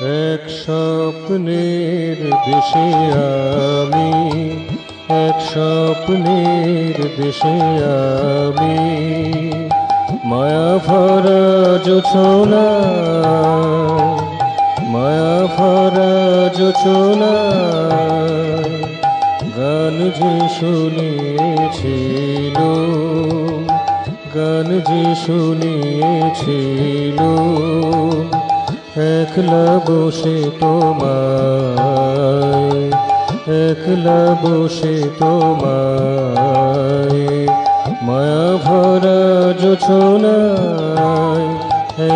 এক স্বপ্নের দেশে আমি, এক স্বপ্নের দেশে আমি, মায়া ভরা জোছনা, মায়া ভরা জোছনা, গান যে শুনিয়েছিল, গান যে শুনিয়েছিল, একলা বসে তোমায়, একলা বসে তোমায়, মায়া ভরা জোছনায়,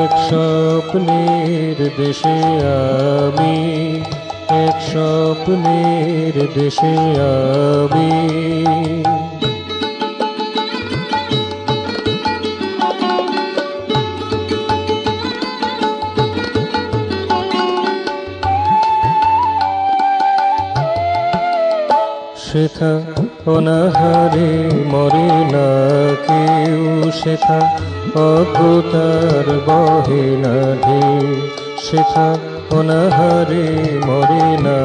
এক স্বপ্নের দেশে আমি, এক স্বপ্নের দেশে আমি। সেথা অনাহারে মরে না কেউ, সেথা অজ্ঞতার বহে না ঢেউ, সেথা অনাহারে মরে না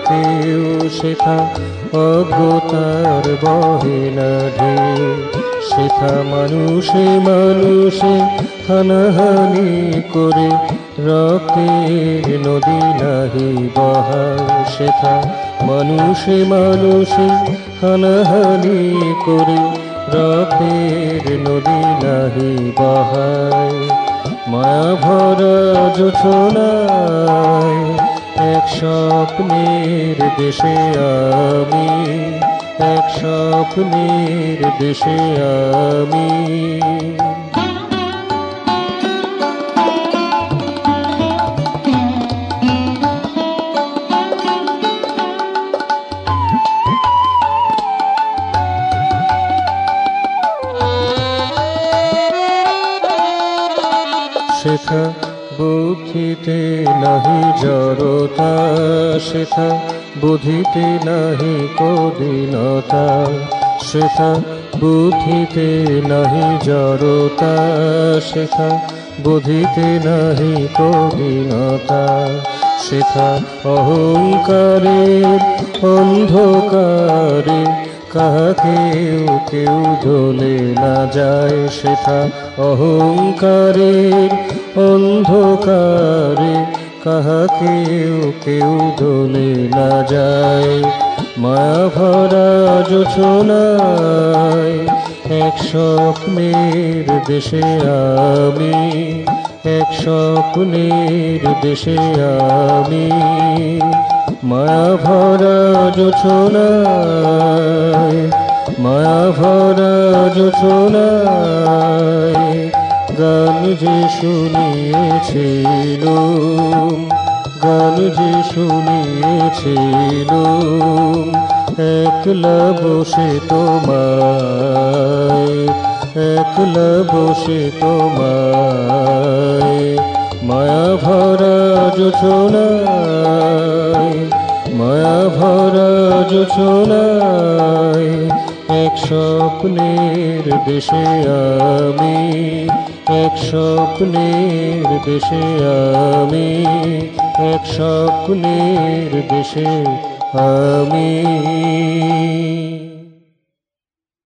কেউ, সেথা অজ্ঞতার বহে না ঢেউ, সেথা মানুষে মানুষে হানাহানি করে রক্তের নদী নাহি বহায়, সেথা মানুষে মানুষে হানাহানি করে রক্তের নদী নাহি বহায়, মায়া ভরা জোছনায়, এক স্বপ্নের দেশে আমি, এক স্বপ্নের দেশে আমি। সেথা বুদ্ধিতে নাহি জড়তা, সেথা বুদ্ধিতে নাহি কদিনতা, সেথা বুদ্ধিতে নাহি জড়তা, সেথা বুদ্ধিতে নাহি কদিনতা, সেথা অহংকারের অন্ধকারে কাহাকেও কেউ দোলে না যায়, সেথা অহংকারের অন্ধকারে কাহাকেও কেউ দোলে না যায়, মায়া ভরা জোছনায়, এক স্বপ্নের দেশে আমি, এক স্বপ্নের দেশে আমি, মায়া ভরা জোছনায়, মায়া ভরা জোছনায়, গান যে শুনিয়েছিল, গান যে শুনিয়েছিল, একলা বসে তোমায়, একলা বসে তোমায়, মায়া ভরা জোছনায়, মায়া ভরা জোছনায়, এক স্বপ্নের দেশে আমি, এক স্বপ্নের দেশে আমি, এক স্বপ্নের দেশে আমি।